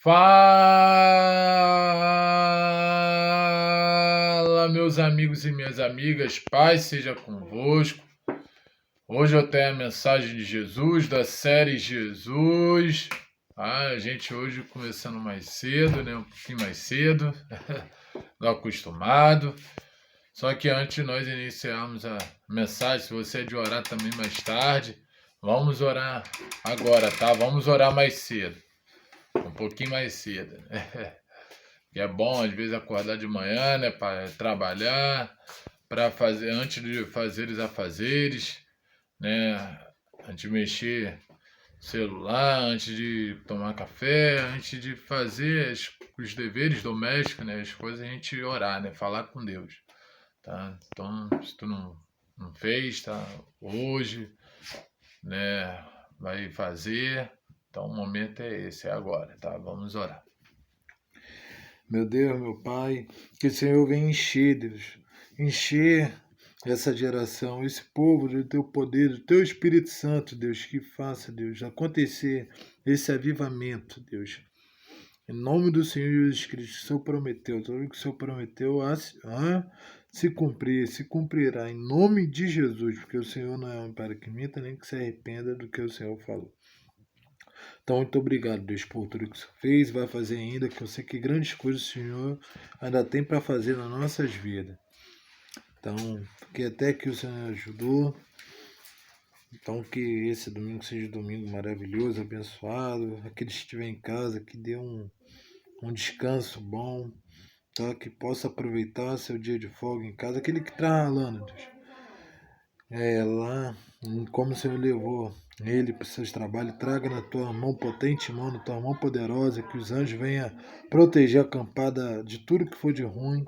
Fala, meus amigos e minhas amigas, paz seja convosco. Hoje eu tenho a mensagem de Jesus, da série Jesus. A gente hoje começando mais cedo, né? Um pouquinho mais cedo, do acostumado. Só que antes de nós iniciarmos a mensagem, se você é de orar também mais tarde, vamos orar agora, tá? Vamos orar mais cedo. Um pouquinho mais cedo, né? E é bom, às vezes, acordar de manhã, né? Para trabalhar, para fazer, antes de fazer os afazeres, né? Antes de mexer no celular, antes de tomar café, antes de fazer os deveres domésticos, né? As coisas, a gente orar, né? Falar com Deus, tá? Então, se tu não fez, tá? Hoje, né? Vai fazer. Então, o momento é esse, é agora, tá? Vamos orar. Meu Deus, meu Pai, que o Senhor venha encher, Deus, encher essa geração, esse povo do Teu poder, do Teu Espírito Santo, Deus, que faça, Deus, acontecer esse avivamento, Deus. Em nome do Senhor Jesus Cristo, o Senhor prometeu, tudo que o Senhor prometeu se cumprir, se cumprirá, em nome de Jesus, porque o Senhor não é um para que minta, nem que se arrependa do que o Senhor falou. Então, muito obrigado, Deus, por tudo que o Senhor fez, vai fazer ainda, que eu sei que grandes coisas o Senhor ainda tem para fazer nas nossas vidas. Então, que até que o Senhor ajudou. Então, que esse domingo seja um domingo maravilhoso, abençoado. Aqueles que estiverem em casa, que dê um descanso bom, tá? Que possa aproveitar seu dia de folga em casa. Aquele que está ralando, Deus. Lá, como o Senhor levou ele para os seus trabalhos, traga na tua mão potente, mão, na tua mão poderosa, que os anjos venham proteger a acampada de tudo que for de ruim.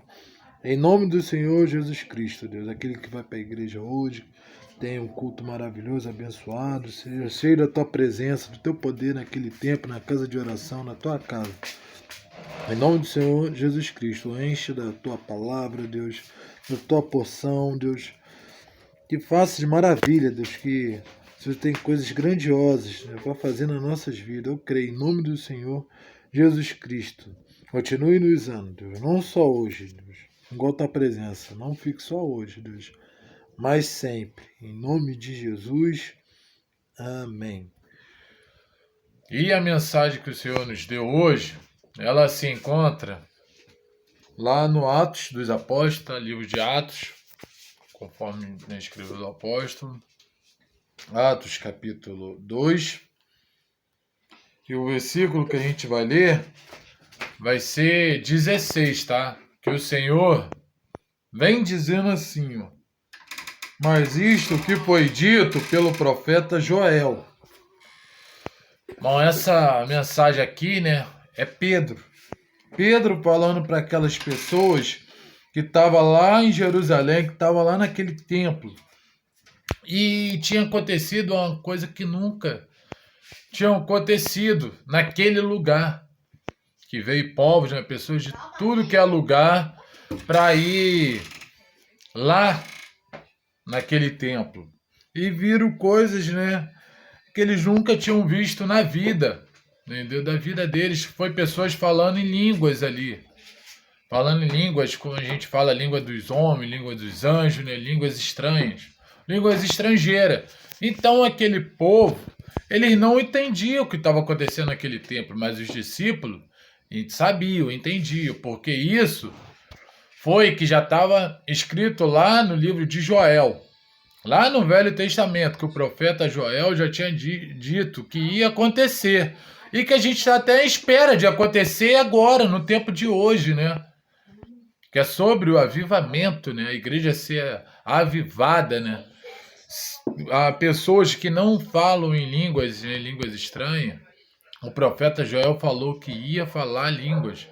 Em nome do Senhor Jesus Cristo, Deus, aquele que vai para a igreja hoje, tenha um culto maravilhoso, abençoado, seja cheio da tua presença, do teu poder naquele tempo, na casa de oração, na tua casa. Em nome do Senhor Jesus Cristo, enche da tua palavra, Deus, da tua porção, Deus, que faça de maravilha, Deus, que o Senhor tem coisas grandiosas, né, para fazer nas nossas vidas. Eu creio em nome do Senhor Jesus Cristo. Continue nos usando, Deus, não só hoje, Deus, igual a tua presença, não fique só hoje, Deus, mas sempre. Em nome de Jesus, amém. E a mensagem que o Senhor nos deu hoje, ela se encontra lá no Atos dos Apóstolos, livro de Atos, conforme escreveu o apóstolo, Atos capítulo 2, e o versículo que a gente vai ler vai ser 16, tá? Que o Senhor vem dizendo assim, ó: mas isto que foi dito pelo profeta Joel. Bom, essa mensagem aqui, né, é Pedro. Pedro falando para aquelas pessoas que estavam lá em Jerusalém, que estavam lá naquele templo. E tinha acontecido uma coisa que nunca tinha acontecido naquele lugar. Que veio povos, né, pessoas de tudo que é lugar para ir lá naquele templo. E viram coisas, né, que eles nunca tinham visto na vida. Entendeu? Da vida deles. Foi pessoas falando em línguas ali. Falando em línguas, como a gente fala, língua dos homens, língua dos anjos, né? Línguas estranhas, línguas estrangeiras. Então aquele povo, eles não entendiam o que estava acontecendo naquele templo, mas os discípulos sabiam, entendiam, porque isso foi que já estava escrito lá no livro de Joel, lá no Velho Testamento, que o profeta Joel já tinha dito que ia acontecer, e que a gente está até à espera de acontecer agora, no tempo de hoje, né? Que é sobre o avivamento, né? A igreja ser avivada, né? Há pessoas que não falam em línguas estranhas. O profeta Joel falou que ia falar línguas,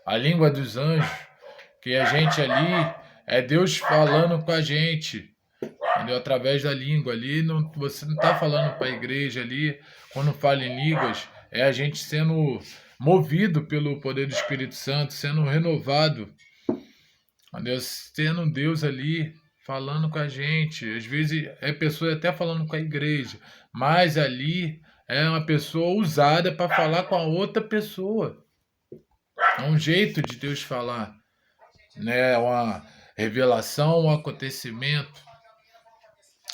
a língua dos anjos, que a gente ali é Deus falando com a gente, entendeu? Através da língua ali, não, você não está falando para a igreja ali, quando fala em línguas, é a gente sendo movido pelo poder do Espírito Santo, sendo renovado. Deus, tendo um Deus ali falando com a gente. Às vezes é pessoa até falando com a igreja, mas ali é uma pessoa usada para falar com a outra pessoa. É um jeito de Deus falar, né? Uma revelação, um acontecimento.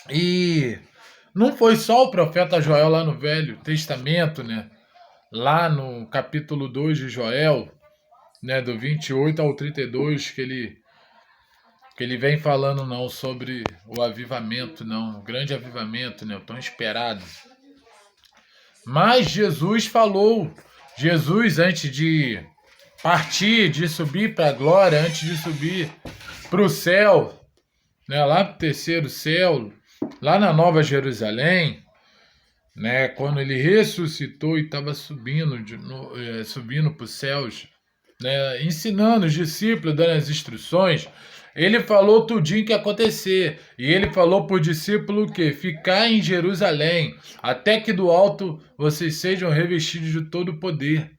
E não foi só o profeta Joel lá no Velho Testamento, né? Lá no capítulo 2 de Joel, né, do 28 ao 32, que ele vem falando não sobre o avivamento, não, o grande avivamento, né, o tão esperado. Mas Jesus falou, Jesus antes de partir, de subir para a glória, antes de subir para o céu, né, lá para o terceiro céu, lá na Nova Jerusalém, né, quando ele ressuscitou e estava subindo para os céus, né, ensinando os discípulos, dando as instruções, ele falou tudinho que ia acontecer. E ele falou para o discípulo que ficar em Jerusalém, até que do alto vocês sejam revestidos de todo o poder.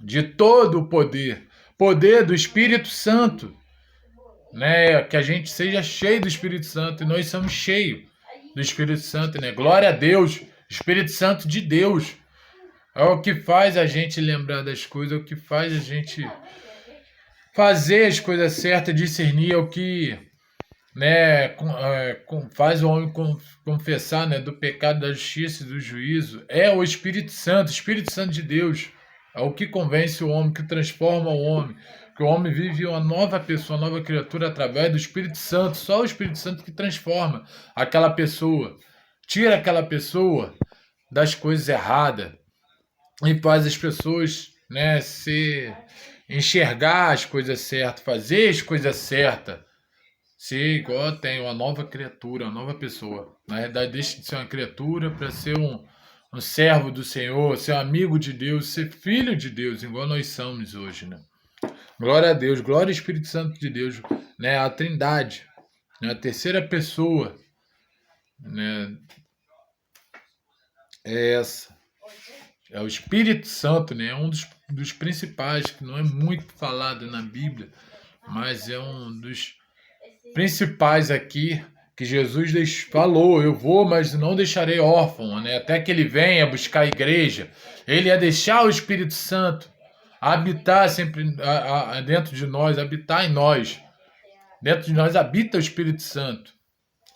De todo o poder. Poder do Espírito Santo. Né? Que a gente seja cheio do Espírito Santo. E nós somos cheios do Espírito Santo. Né? Glória a Deus. Espírito Santo de Deus. É o que faz a gente lembrar das coisas. É o que faz a gente fazer as coisas certas, discernir. É o que, né, faz o homem confessar, né, do pecado, da justiça e do juízo. É o Espírito Santo de Deus. É o que convence o homem, que transforma o homem. Que o homem vive uma nova pessoa, uma nova criatura através do Espírito Santo. Só o Espírito Santo que transforma aquela pessoa. Tira aquela pessoa das coisas erradas e faz as pessoas, né, enxergar as coisas certas, fazer as coisas certas. Ser igual tem uma nova criatura, uma nova pessoa. Na verdade, deixa de ser uma criatura para ser um servo do Senhor, ser um amigo de Deus, ser filho de Deus, igual nós somos hoje, né? Glória a Deus, glória ao Espírito Santo de Deus, né? A Trindade, né? A terceira pessoa, né? É essa. É o Espírito Santo, né? É um dos principais, que não é muito falado na Bíblia, mas é um dos principais aqui que Jesus falou: eu vou, mas não deixarei órfão, né? Até que ele venha buscar a igreja. Ele ia deixar o Espírito Santo habitar sempre dentro de nós, habitar em nós. Dentro de nós habita o Espírito Santo.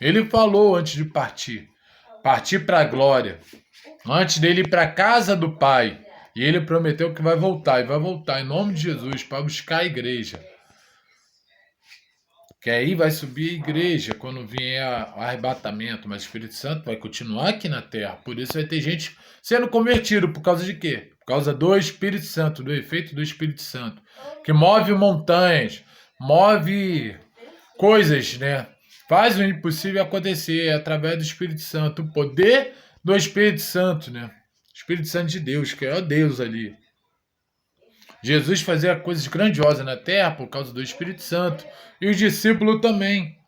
Ele falou antes de partir para a glória, antes dele ir para a casa do Pai. E ele prometeu que vai voltar, e vai voltar em nome de Jesus para buscar a igreja. Que aí vai subir a igreja quando vier o arrebatamento, mas o Espírito Santo vai continuar aqui na terra. Por isso vai ter gente sendo convertido. Por causa de quê? Por causa do Espírito Santo, do efeito do Espírito Santo. Que move montanhas, move coisas, né? Faz o impossível acontecer através do Espírito Santo. O poder do Espírito Santo, né? Espírito Santo de Deus, que é o Deus ali. Jesus fazia coisas grandiosas na terra por causa do Espírito Santo. E os discípulos também.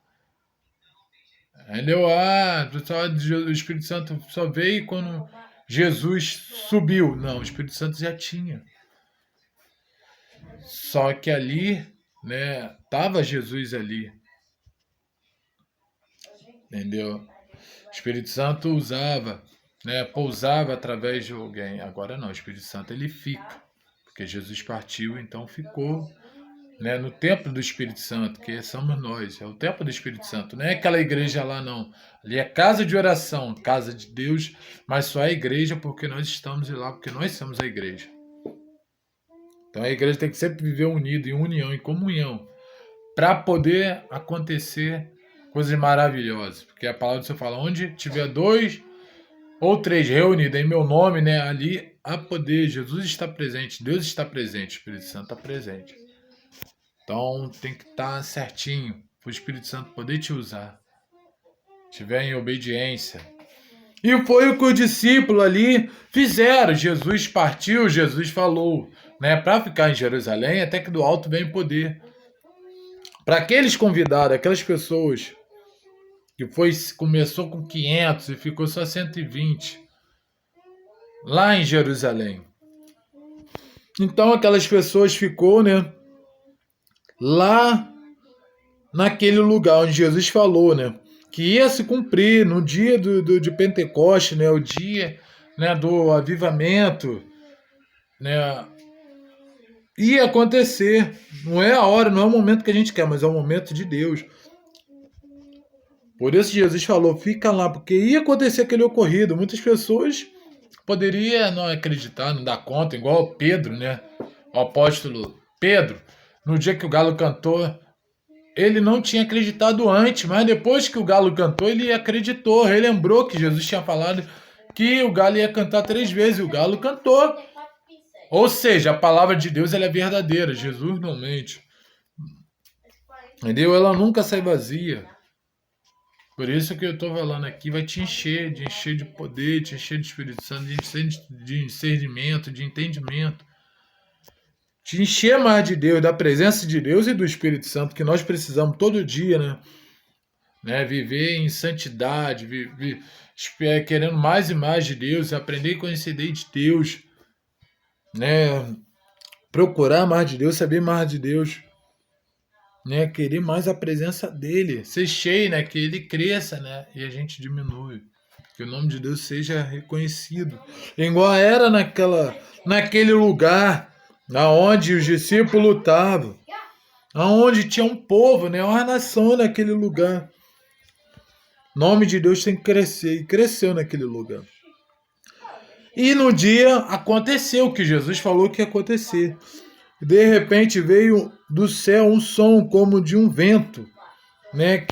Entendeu? O Espírito Santo só veio quando Jesus subiu. Não, o Espírito Santo já tinha. Só que ali, né, estava Jesus ali. Entendeu? O Espírito Santo usava, né, pousava através de alguém. Agora não, o Espírito Santo ele fica. Porque Jesus partiu, então ficou, né, no templo do Espírito Santo, que somos nós, é o templo do Espírito Santo, não é aquela igreja lá não, ali é casa de oração, casa de Deus, mas só é igreja porque nós estamos lá, porque nós somos a igreja. Então a igreja tem que sempre viver unida, em união, em comunhão, para poder acontecer coisas maravilhosas, porque a palavra do Senhor fala, onde tiver 2 ou 3 reunidos em meu nome, né, ali há poder, Jesus está presente, Deus está presente, o Espírito Santo está presente. Então tem que estar certinho para o Espírito Santo poder te usar. Estiver em obediência. E foi o que os discípulos ali fizeram. Jesus partiu, Jesus falou, né, para ficar em Jerusalém até que do alto vem poder. Para aqueles convidados, aquelas pessoas que começou com 500 e ficou só 120 lá em Jerusalém. Então aquelas pessoas ficou, né, lá naquele lugar onde Jesus falou, né, que ia se cumprir no dia de Pentecoste, né, o dia, né, do avivamento, né, ia acontecer. Não é a hora, não é o momento que a gente quer, mas é o momento de Deus. Por isso Jesus falou, fica lá, porque ia acontecer aquele ocorrido. Muitas pessoas poderiam não acreditar, não dar conta, igual o Pedro, né? O apóstolo Pedro, no dia que o galo cantou, ele não tinha acreditado antes, mas depois que o galo cantou, ele acreditou, relembrou que Jesus tinha falado que o galo ia cantar 3 vezes, e o galo cantou. Ou seja, a palavra de Deus ela é verdadeira, Jesus não mente. Entendeu? Ela nunca sai vazia. Por isso que eu estou falando aqui, vai te encher de poder, te encher de Espírito Santo, de discernimento, de entendimento. Te encher mais de Deus, da presença de Deus e do Espírito Santo, que nós precisamos todo dia, né? Viver em santidade, querendo mais e mais de Deus, aprender e conhecer de Deus, né? Procurar mais de Deus, saber mais de Deus, né? Querer mais a presença dele, ser cheio, né? Que ele cresça, né? E a gente diminui. Que o nome de Deus seja reconhecido. Igual era naquele lugar aonde os discípulos estavam, aonde tinha um povo, né? Uma nação naquele lugar. O nome de Deus tem que crescer, e cresceu naquele lugar. E no dia aconteceu o que Jesus falou que ia acontecer. De repente veio do céu um som como de um vento, né?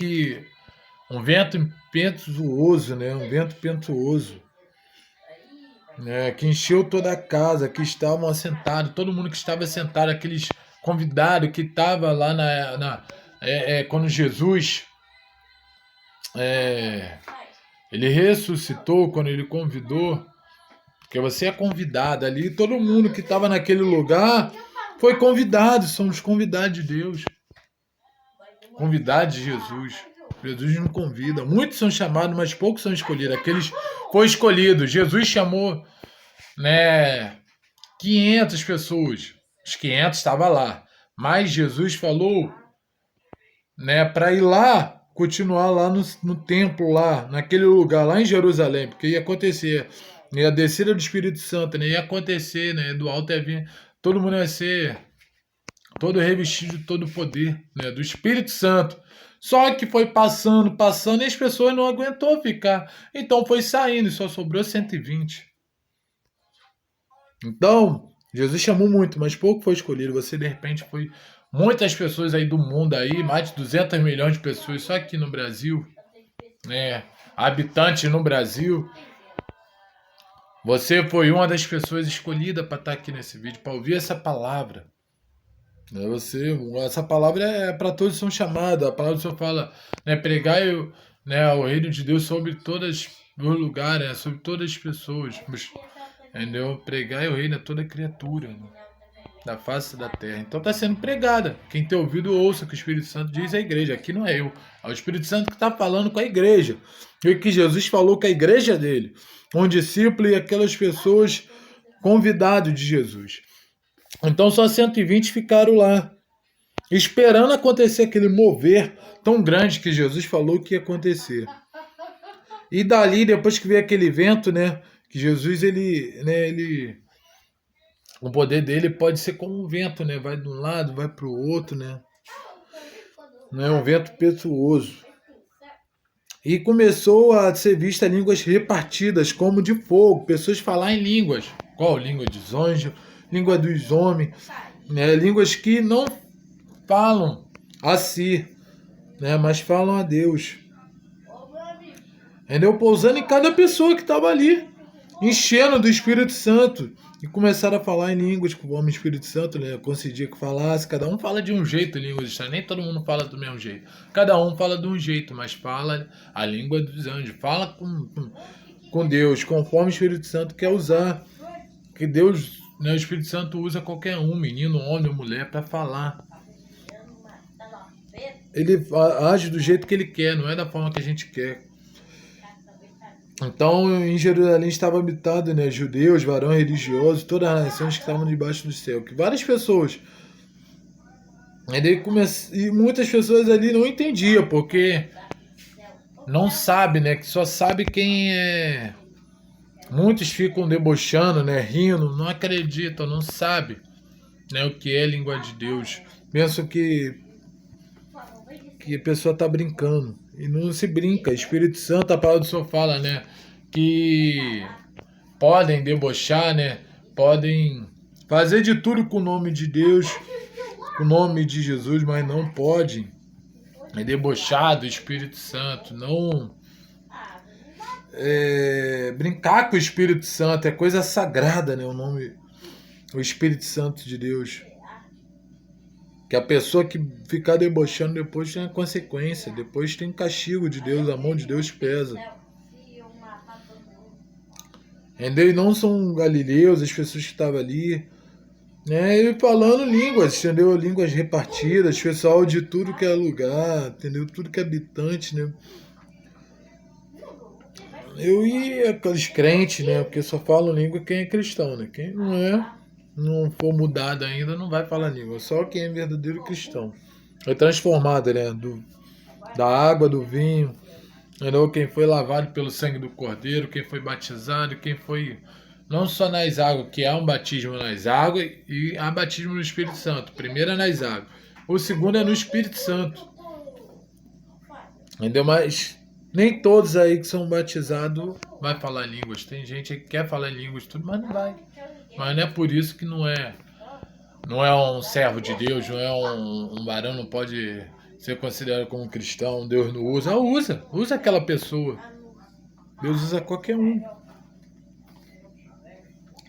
Um vento impetuoso, né? Um vento impetuoso, né? Que encheu toda a casa, que estavam assentados, todo mundo que estava sentado, aqueles convidados que estavam lá quando Jesus ele ressuscitou, quando ele convidou, porque você é convidado ali, todo mundo que estava naquele lugar foi convidado, são os convidados de Deus, convidados de Jesus. Jesus não convida, muitos são chamados, mas poucos são escolhidos. Aqueles foi escolhido. Jesus chamou, né, 500 pessoas, os 500 estavam lá, mas Jesus falou, né, para ir lá, continuar lá no templo, lá, naquele lugar, lá em Jerusalém, porque ia acontecer, ia descer do Espírito Santo, né, ia acontecer, né, do alto ia vir, todo mundo ia ser todo revestido de todo o poder, né, do Espírito Santo. Só que foi passando, passando, e as pessoas não aguentou ficar. Então foi saindo, e só sobrou 120. Então, Jesus chamou muito, mas pouco foi escolhido. Você, de repente, foi muitas pessoas aí do mundo, aí, mais de 200 milhões de pessoas só aqui no Brasil, né? Habitantes no Brasil. Você foi uma das pessoas escolhidas para estar aqui nesse vídeo, para ouvir essa palavra. Essa palavra é para todos são chamados. A palavra do Senhor fala, né, pregar né, o reino de Deus sobre todos os lugares, né, sobre todas as pessoas. Entendeu? Pregar o reino a toda criatura, né, da face da terra. Então está sendo pregada. Quem tem ouvido, ouça o que o Espírito Santo diz à igreja. Aqui não é eu. É o Espírito Santo que está falando com a igreja. E o que Jesus falou com a igreja dele. Um discípulo e aquelas pessoas convidados de Jesus. Então só 120 ficaram lá, esperando acontecer aquele mover tão grande que Jesus falou que ia acontecer. E dali, depois que veio aquele vento, né, que Jesus, o poder dele pode ser como um vento, né, vai de um lado, vai para o outro, né, um vento impetuoso. E começou a ser vista línguas repartidas como de fogo, pessoas falar em línguas. Qual? Língua dos anjos, língua dos homens, né, línguas que não falam a si, né, mas falam a Deus. Entendeu? Pousando em cada pessoa que estava ali, enchendo do Espírito Santo. E começaram a falar em línguas com o homem Espírito Santo, né? Concedia que falasse, cada um fala de um jeito em línguas estranhas, nem todo mundo fala do mesmo jeito. Cada um fala de um jeito, mas fala a língua dos anjos, fala com Deus, conforme o Espírito Santo quer usar. Que Deus, né, o Espírito Santo usa qualquer um, menino, homem ou mulher, para falar. Ele age do jeito que ele quer, não é da forma que a gente quer. Então, em Jerusalém estava habitado, né, judeus, varões religiosos, todas as nações que estavam debaixo do céu. Que várias pessoas. E muitas pessoas ali não entendiam, porque não sabe, né, que só sabe quem é. Muitos ficam debochando, né, rindo, não acreditam, não sabe. né, o que é língua de Deus. Penso que a pessoa está brincando. E não se brinca. Espírito Santo, a palavra do Senhor fala, né? Que podem debochar, né? Podem fazer de tudo com o nome de Deus, com o nome de Jesus, mas não podem debochar do Espírito Santo. Não brincar com o Espírito Santo. É coisa sagrada, né? O Espírito Santo de Deus. Que a pessoa que ficar debochando depois tem a consequência, depois tem castigo de Deus, a mão de Deus pesa. Entendeu? E não são galileus, as pessoas que estavam ali, né? E falando línguas, entendeu? Línguas repartidas, pessoal de tudo que é lugar, entendeu? Tudo que é habitante, né? Eu e aqueles crentes, né? Porque só falam língua quem é cristão, né? Quem não for mudado ainda, não vai falar língua. Só quem é verdadeiro cristão. É transformado, né? Da água, do vinho. Entendeu? Quem foi lavado pelo sangue do Cordeiro, quem foi batizado, quem foi não só nas águas, que há um batismo nas águas e há batismo no Espírito Santo. Primeiro é nas águas. O segundo é no Espírito Santo. Entendeu? Mas nem todos aí que são batizados vai falar línguas. Tem gente que quer falar línguas tudo, mas não vai. Mas não é por isso que não é um servo de Deus, não é um varão, não pode ser considerado como cristão. Deus não usa. Usa aquela pessoa. Deus usa qualquer um.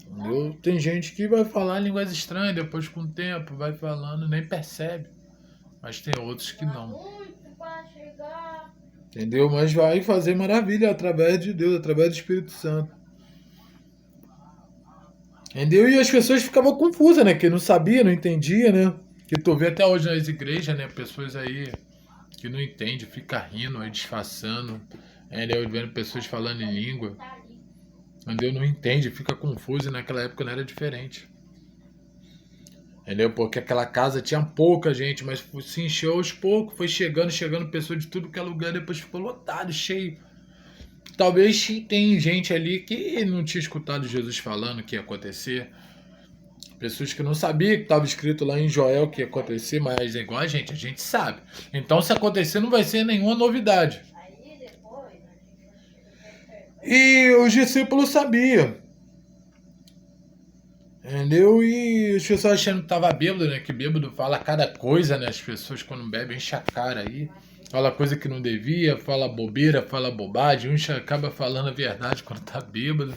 Entendeu? Tem gente que vai falar línguas estranhas, depois com o tempo vai falando, nem percebe. Mas tem outros que não. Entendeu? Mas vai fazer maravilha através de Deus, através do Espírito Santo. Entendeu? E as pessoas ficavam confusas, né? Que não sabia, não entendia, né? Que tu vê até hoje nas igrejas, né? Pessoas aí que não entendem, fica rindo, aí disfarçando. Entendeu? Vendo pessoas falando em língua. Entendeu? Não entende, fica confuso, e naquela época não era diferente. Entendeu? Porque aquela casa tinha pouca gente, mas se encheu aos poucos, foi chegando pessoas de tudo que é lugar, depois ficou lotado, cheio. Talvez tem gente ali que não tinha escutado Jesus falando que ia acontecer. Pessoas que não sabiam que estava escrito lá em Joel que ia acontecer, mas é igual a gente sabe. Então se acontecer não vai ser nenhuma novidade. E os discípulos sabiam. Entendeu? E as pessoas achando que tava bêbado, né? Que bêbado fala cada coisa, né? As pessoas quando bebem enchem a cara aí. Fala coisa que não devia, fala bobeira, fala bobagem. Um acaba falando a verdade quando tá bêbado.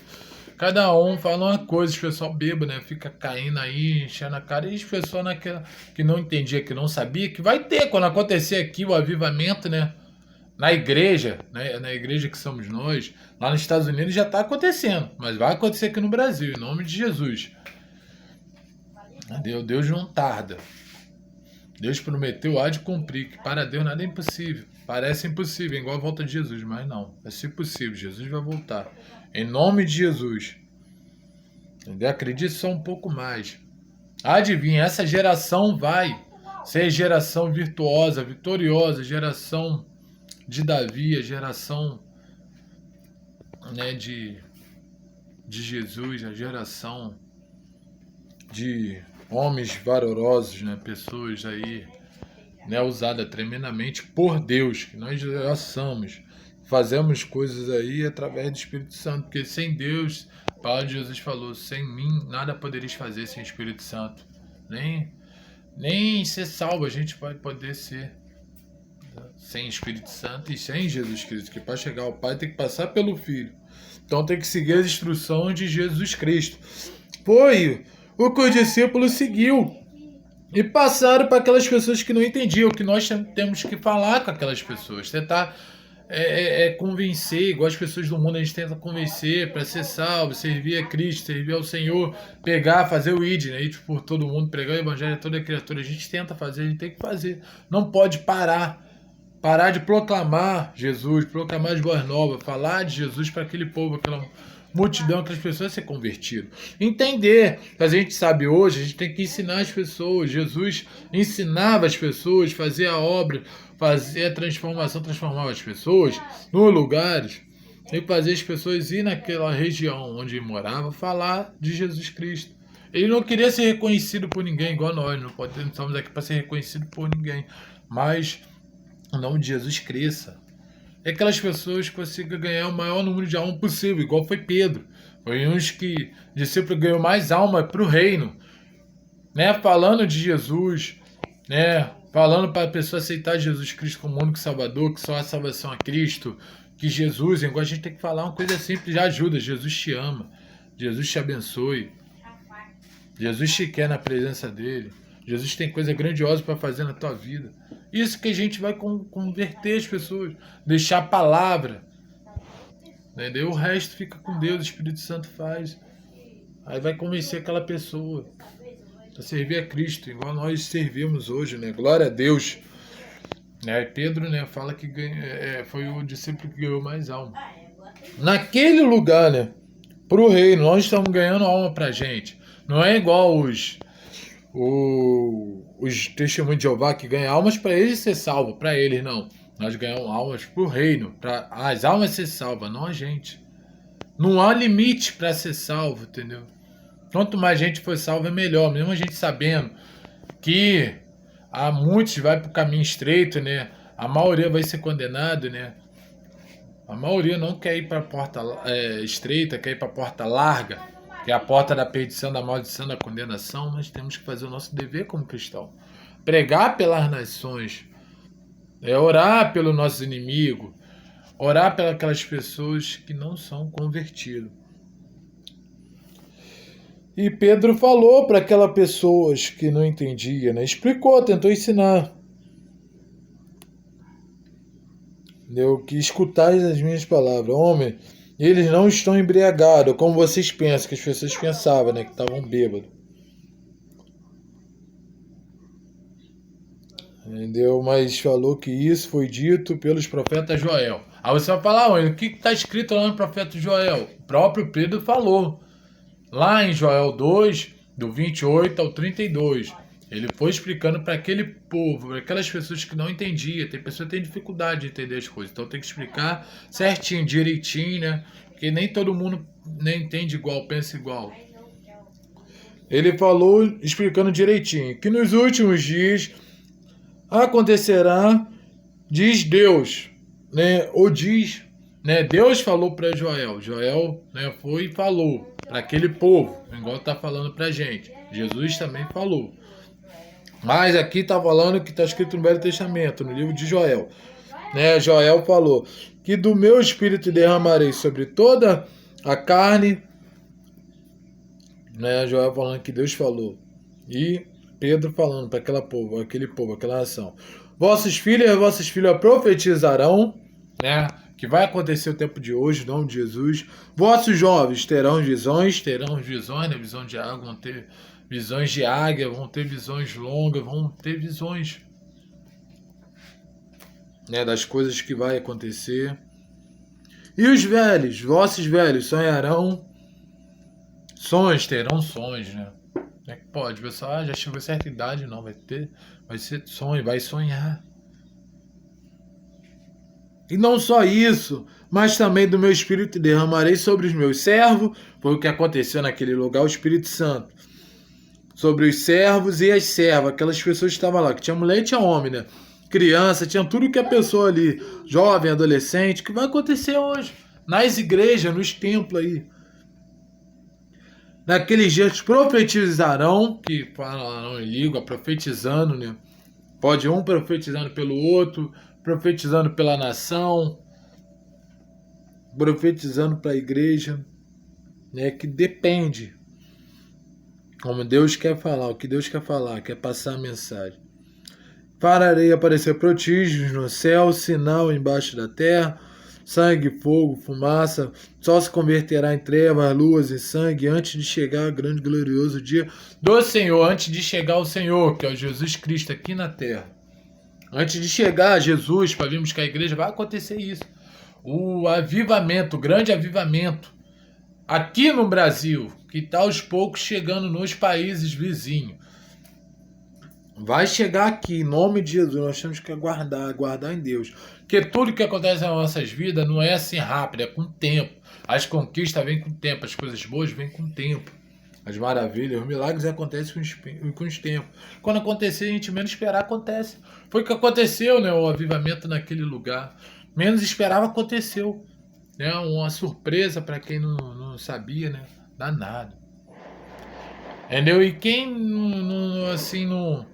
Cada um fala uma coisa, os pessoal bêbado, né? Fica caindo aí, enchendo a cara. E as pessoas naquela que não entendia, que não sabia, que vai ter quando acontecer aqui o avivamento, né? Na igreja, né? Na igreja que somos nós, lá nos Estados Unidos já está acontecendo, mas vai acontecer aqui no Brasil, em nome de Jesus. Deus não tarda. Deus prometeu, há de cumprir, que para Deus nada é impossível. Parece impossível, igual a volta de Jesus, mas não. Vai ser possível, Jesus vai voltar. Em nome de Jesus. Entendeu? Acredite só um pouco mais. Adivinha, essa geração vai ser geração virtuosa, vitoriosa, geração de Davi, a geração, né, de Jesus, a geração de homens valorosos, né, pessoas aí, né, usada tremendamente por Deus, que nós já somos. Fazemos coisas aí através do Espírito Santo, porque sem Deus, a palavra de Jesus falou, sem mim nada poderíamos fazer sem o Espírito Santo. Nem ser salvo a gente vai poder ser sem Espírito Santo e sem Jesus Cristo, que para chegar ao Pai tem que passar pelo Filho. Então tem que seguir as instruções de Jesus Cristo. Foi o que os discípulos seguiu e passaram para aquelas pessoas que não entendiam, que nós temos que falar com aquelas pessoas, tentar convencer, igual as pessoas do mundo a gente tenta convencer para ser salvo, servir a Cristo, servir ao Senhor, pegar, fazer o ID, né? Ir por todo mundo, pregar o evangelho a toda criatura. A gente tenta fazer, a gente tem que fazer. Não pode parar de proclamar Jesus, proclamar as boas novas, falar de Jesus para aquele povo, aquela multidão, aquelas pessoas ser convertidas. Entender, que a gente sabe hoje, a gente tem que ensinar as pessoas. Jesus ensinava as pessoas, fazia a obra, fazia a transformação, transformava as pessoas nos lugares e fazia as pessoas ir naquela região onde morava, falar de Jesus Cristo. Ele não queria ser reconhecido por ninguém, igual nós. Não estamos aqui para ser reconhecido por ninguém. Mas o nome de Jesus cresça. É aquelas pessoas que consigam ganhar o maior número de almas possível, igual foi Pedro. Foi uns que discípulo ganhou mais alma para o reino, né? Falando de Jesus, né? Falando para a pessoa aceitar Jesus Cristo como único Salvador, que só há salvação a Cristo, que Jesus, igual a gente tem que falar uma coisa simples, já ajuda. Jesus te ama, Jesus te abençoe, Jesus te quer na presença dele, Jesus tem coisa grandiosa para fazer na tua vida. Isso que a gente vai converter as pessoas, deixar a palavra, entendeu? O resto fica com Deus, o Espírito Santo faz. Aí vai convencer aquela pessoa a servir a Cristo, igual nós servimos hoje, né? Glória a Deus. Né? E Pedro, né, fala que foi o discípulo que ganhou mais alma. Naquele lugar, né? Pro reino, nós estamos ganhando alma pra gente. Não é igual os testemunhos de Jeová que ganham almas para eles ser salvos, para eles não. Nós ganhamos almas para o reino, para as almas ser salvas, não a gente. Não há limite para ser salvo, entendeu? Quanto mais gente for salva, é melhor. Mesmo a gente sabendo que há muitos que vai para o caminho estreito, né? A maioria vai ser condenado, né? A maioria não quer ir para a porta estreita, quer ir para a porta larga, que é a porta da perdição, da maldição, da condenação. Nós temos que fazer o nosso dever como cristão. Pregar pelas nações, orar pelos nossos inimigos, orar pelas aquelas pessoas que não são convertidas. E Pedro falou para aquelas pessoas que não entendiam, né? Explicou, tentou ensinar. Deu que escutais as minhas palavras. Homem, eles não estão embriagados, como vocês pensam, que as pessoas pensavam, né? Que estavam bêbados. Entendeu? Mas falou que isso foi dito pelos profetas Joel. Aí você vai falar, o que está escrito lá no profeta Joel? O próprio Pedro falou. Lá em Joel 2, do 28 ao 32. Ele foi explicando para aquele povo, para aquelas pessoas que não entendiam. Tem pessoa que tem dificuldade de entender as coisas. Então tem que explicar certinho, direitinho, né? Porque nem todo mundo nem entende igual, pensa igual. Ele falou, explicando direitinho, que nos últimos dias acontecerá, diz Deus, né? Ou diz, né? Deus falou para Joel. Joel, né, foi e falou para aquele povo, igual está falando para a gente. Jesus também falou. Mas aqui está falando que está escrito no Velho Testamento, no livro de Joel. Né? Joel falou que do meu espírito derramarei sobre toda a carne. Né? Joel falando que Deus falou. E Pedro falando para aquele povo, aquela nação. Vossos filhos e vossas filhas profetizarão, né? Que vai acontecer o tempo de hoje, em nome de Jesus. Vossos jovens terão visões, né? Visão de água, vão ter visões de águia, vão ter visões longas, vão ter visões, né, das coisas que vai acontecer. E os velhos, vossos velhos sonharão sonhos, terão sonhos, né? É que pode, pessoal, já chegou a certa idade, não, vai ser sonho, vai sonhar. E não só isso, mas também do meu espírito derramarei sobre os meus servos, foi o que aconteceu naquele lugar, o Espírito Santo. Sobre os servos e as servas, aquelas pessoas que estavam lá, que tinha mulher e tinha homem, né? Criança, tinha tudo que a pessoa ali, jovem, adolescente, que vai acontecer hoje, nas igrejas, nos templos aí. Naqueles dias profetizarão, que falam em língua, profetizando, né? Pode um profetizando pelo outro, profetizando pela nação, profetizando para a igreja, né? Que depende. Como Deus quer falar, o que Deus quer falar, quer passar a mensagem. Farei aparecer prodígios no céu, sinal embaixo da terra, sangue, fogo, fumaça, só se converterá em trevas, luas e sangue, antes de chegar o grande e glorioso dia do Senhor, antes de chegar o Senhor, que é o Jesus Cristo aqui na terra. Antes de chegar Jesus, para virmos que a igreja, vai acontecer isso. O avivamento, o grande avivamento, aqui no Brasil, que está aos poucos chegando nos países vizinhos. Vai chegar aqui, em nome de Jesus. Nós temos que aguardar em Deus. Porque tudo que acontece nas nossas vidas não é assim rápido, é com tempo. As conquistas vêm com tempo, as coisas boas vêm com tempo. as maravilhas, os milagres acontecem com os tempos. Quando acontecer, a gente menos esperar, acontece. Foi o que aconteceu, né? O avivamento naquele lugar. Menos esperava, aconteceu. Né? Uma surpresa para quem não sabia, né? Danado. Entendeu? E quem assim, não.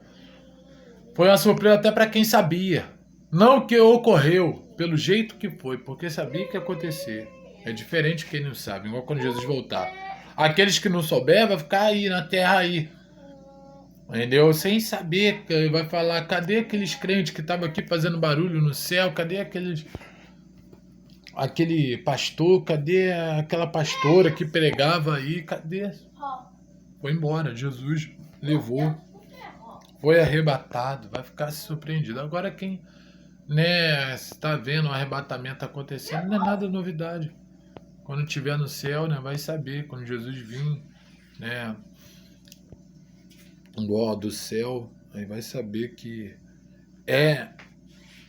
Foi uma surpresa até para quem sabia. Não que ocorreu, pelo jeito que foi, porque sabia que ia acontecer. É diferente de quem não sabe, igual quando Jesus voltar. Aqueles que não souber, vai ficar aí na terra aí. Entendeu? Sem saber, vai falar, cadê aqueles crentes que estavam aqui fazendo barulho no céu? Cadê aquele pastor? Cadê aquela pastora que pregava aí? Cadê? Foi embora, Jesus levou. Foi arrebatado, vai ficar surpreendido. Agora quem, né, está vendo o arrebatamento acontecendo, não é nada novidade. Quando estiver no céu, né, vai saber. Quando Jesus vir, né, do céu, aí vai saber que é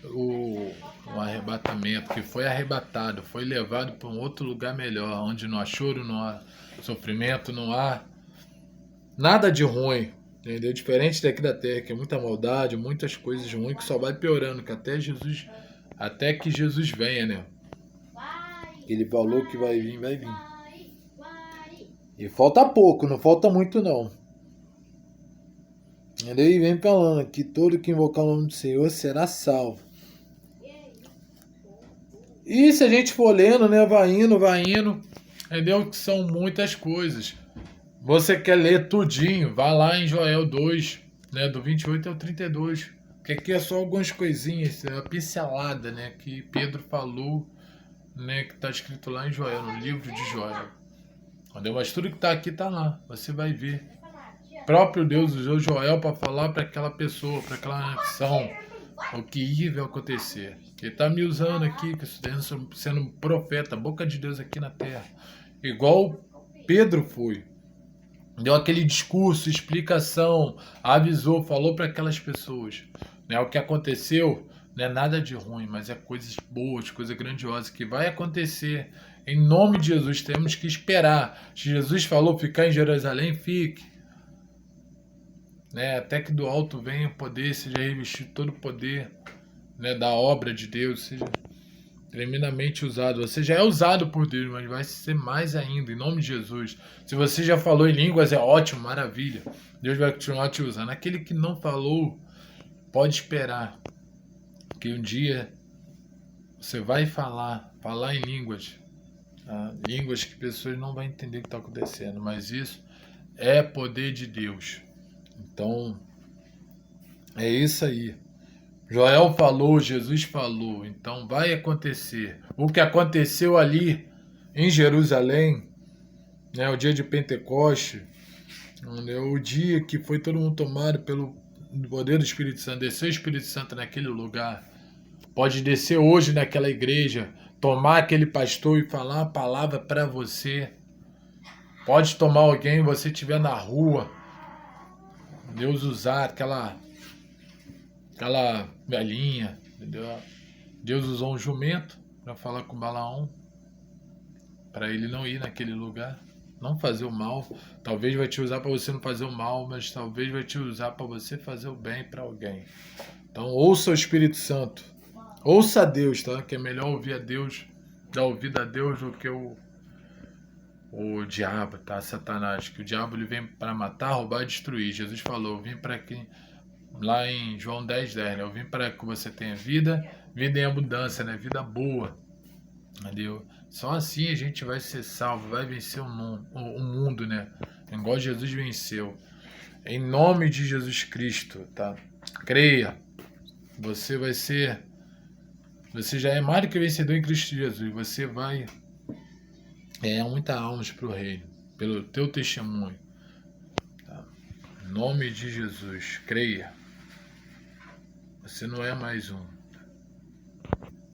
o arrebatamento, que foi arrebatado, foi levado para um outro lugar melhor, onde não há choro, não há sofrimento, não há nada de ruim. Entendeu? Diferente daqui da terra, que é muita maldade, muitas coisas ruins que só vai piorando, que até que Jesus venha, né? Ele falou que vai vir, vai vir. E falta pouco, não falta muito não. Ele vem falando que todo que invocar o nome do Senhor será salvo. E se a gente for lendo, né, vai indo, entendeu? Que são muitas coisas. Você quer ler tudinho, vai lá em Joel 2, né, do 28 ao 32. Que aqui é só algumas coisinhas, uma pincelada, né, que Pedro falou, né, que está escrito lá em Joel, no livro de Joel. Entendeu? Mas tudo que está aqui está lá, você vai ver. O próprio Deus usou Joel para falar para aquela pessoa, para aquela nação, o que ia acontecer. Ele está me usando aqui, sendo um profeta, boca de Deus aqui na terra. Igual Pedro foi. Deu aquele discurso, explicação, avisou, falou para aquelas pessoas. Né? O que aconteceu não é nada de ruim, mas é coisas boas, coisas grandiosas que vai acontecer. Em nome de Jesus, temos que esperar. Se Jesus falou ficar em Jerusalém, fique. Né? Até que do alto venha o poder, seja revestido todo o poder, né, da obra de Deus, seja tremendamente usado. Você já é usado por Deus, mas vai ser mais ainda, em nome de Jesus. Se você já falou em línguas, é ótimo, maravilha. Deus vai continuar te usando. Aquele que não falou, pode esperar que um dia você vai falar em línguas. Tá? Línguas que pessoas não vão entender o que está acontecendo, mas isso é poder de Deus. Então, é isso aí. Joel falou, Jesus falou, então vai acontecer. O que aconteceu ali em Jerusalém, né, o dia de Pentecoste, né, o dia que foi todo mundo tomado pelo poder do Espírito Santo, desceu o Espírito Santo naquele lugar, pode descer hoje naquela igreja, tomar aquele pastor e falar uma palavra para você. Pode tomar alguém, você estiver na rua, Deus usar aquela velhinha, entendeu? Deus usou um jumento para falar com Balaão, para ele não ir naquele lugar, não fazer o mal. Talvez vai te usar para você não fazer o mal, mas talvez vai te usar para você fazer o bem para alguém. Então ouça o Espírito Santo, ouça a Deus, tá? Que é melhor ouvir a Deus, dar ouvido a Deus do que o diabo, tá? Satanás, que o diabo ele vem para matar, roubar e destruir. Jesus falou, vim para quem... Lá em João 10:10, né? Eu vim para que você tenha vida em abundância, né? Vida boa, entendeu? Só assim a gente vai ser salvo, vai vencer o mundo, né? Igual Jesus venceu. Em nome de Jesus Cristo, tá? Creia. Você já é mais do que vencedor em Cristo Jesus. Você vai ganhar muita almas para o reino, pelo teu testemunho. Tá? Em nome de Jesus, creia. Você não é mais um.